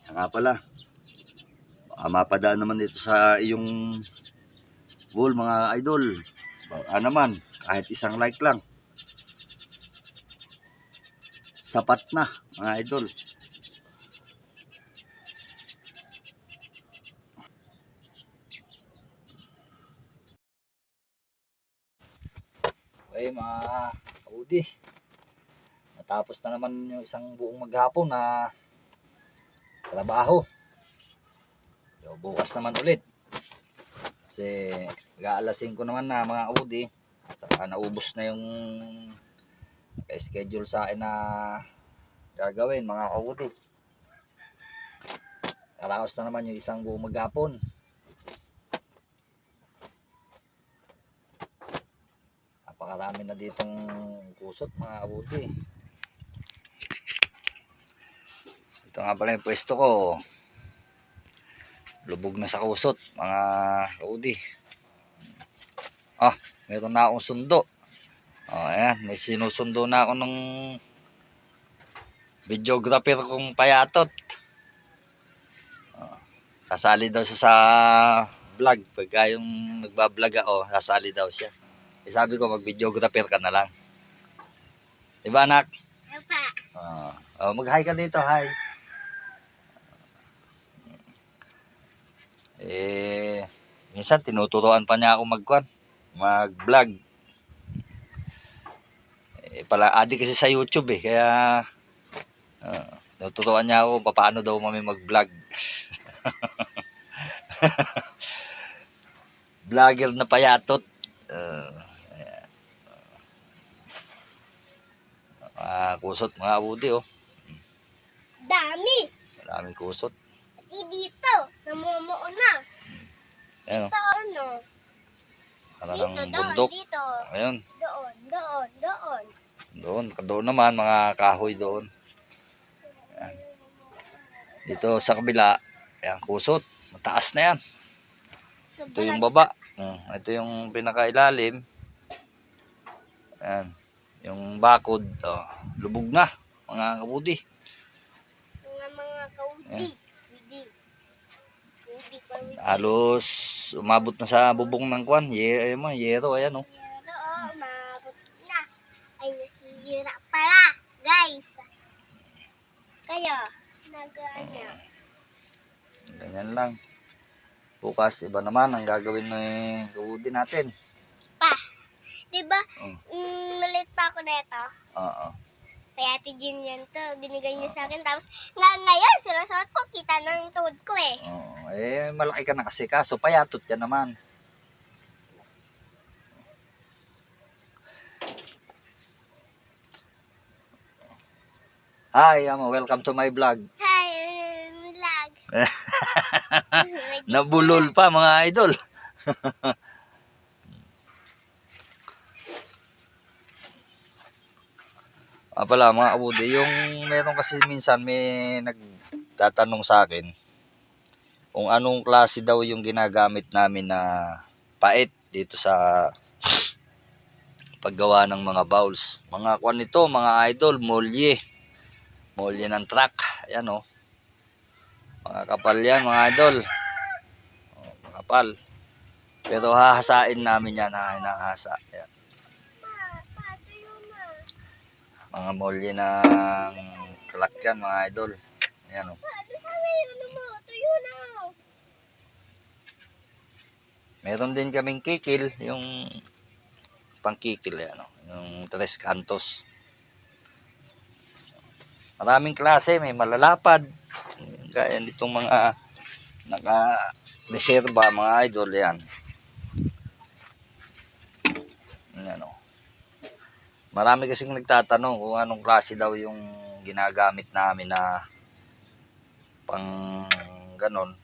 Nga pala, mapadaan naman dito sa iyong wall mga idol. Baka naman, kahit isang like lang. Sapat na mga idol. Okay mga kaudi, natapos na naman yung isang buong maghapon na trabaho. So, bukas naman ulit. Kasi mag-aalas 5 naman na mga kaudi. Saka naubos na yung schedule sa akin na gagawin mga kaudi. Karaos na naman yung isang buong maghapon. Napakarami na ditong kusot mga kaudi. Ito nga pala yung pwesto ko. Lubog na sa kusot mga kaudi. Meron na akong sundo. Ayan, may sinusundo na ako ng videographer kong payatot. Sasali daw siya sa vlog. Pagka yung nagbablog ako, sasali daw siya. Sabi ko, mag-videographer ka na lang. Diba anak? Mag-hi ka dito, hi. Minsan tinuturuan pa niya ako mag-vlog. Pala adik kasi sa YouTube kaya tinuturuan niya ako paano daw kami mag-vlog. Vlogger na payatot. Kusot mga abudi Dami. Maraming kusot. Dito, namumuo na. Ayan Dito, ano? Parang Dito, bundok. Dito. Ayun. Doon. Doon naman, mga kahoy doon. Ayan. Dito sa kabila, ayan, kusot. Mataas na yan. Ito yung baba. Ito yung pinakailalim. Ayan. Yung bakod, lubog na, mga kabudi. Mga kaudi. Halos umabot na sa bubong ng kwan. Yero, ayan umabot na. Ay, nasira pala, guys. Kayo, naganya. Ganyan lang. Bukas, iba naman ang gagawin ng kabudi natin. Diba, maliit pa ako neto. Oo. Kaya Ate Jean yan to, binigay niya sa akin. Tapos ngayon, sinusuot ko, kita ng tuhod ko Malaki ka na kasi, kaso payatot ka naman. Hi, welcome to my vlog. Hi, vlog. Nabulol pa mga idol. Pala mga kabudi, yung meron kasi minsan may nagtatanong sa akin kung anong klase daw yung ginagamit namin na pait dito sa paggawa ng mga bowls. Mga kwan nito, mga idol, molye. Molye ng truck. Ayan mga kapal yan mga idol. Kapal. Pero hahasain namin yan, hinahasa. Ayan. Mga molye ng truck yan mga idol. Ayan Meron din kaming kikil, yung pangkikil yan yung tres kantos. Maraming klase, may malalapad. Gaya nitong mga naka-reserva mga idol yan. Marami kasing nagtatanong kung anong klase daw yung ginagamit namin na pang ganon,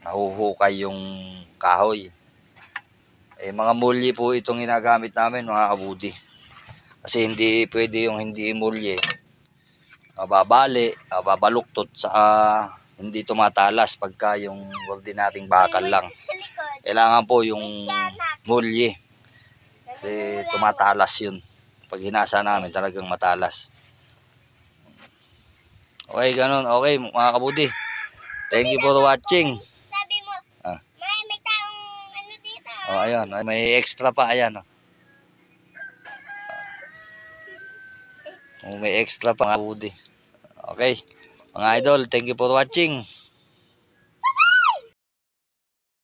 nahuhukay yung kahoy. Mga mulye po itong ginagamit namin mga kabudi. Kasi hindi pwede yung hindi mulye. Babali, babaluktot sa hindi tumatalas pagka yung ordinaryong bakal lang. Kailangan po yung mulye. Kasi tumatalas yun. Pag hinasa namin talagang matalas. Okay, ganun. Okay, mga kabudi. Thank you for watching. Sabi mo, Ah. may taong ano dito. Oh, ayan. May extra pa. Ayan. Oh, may extra pa mga kabudi. Okay. Mga idol, thank you for watching.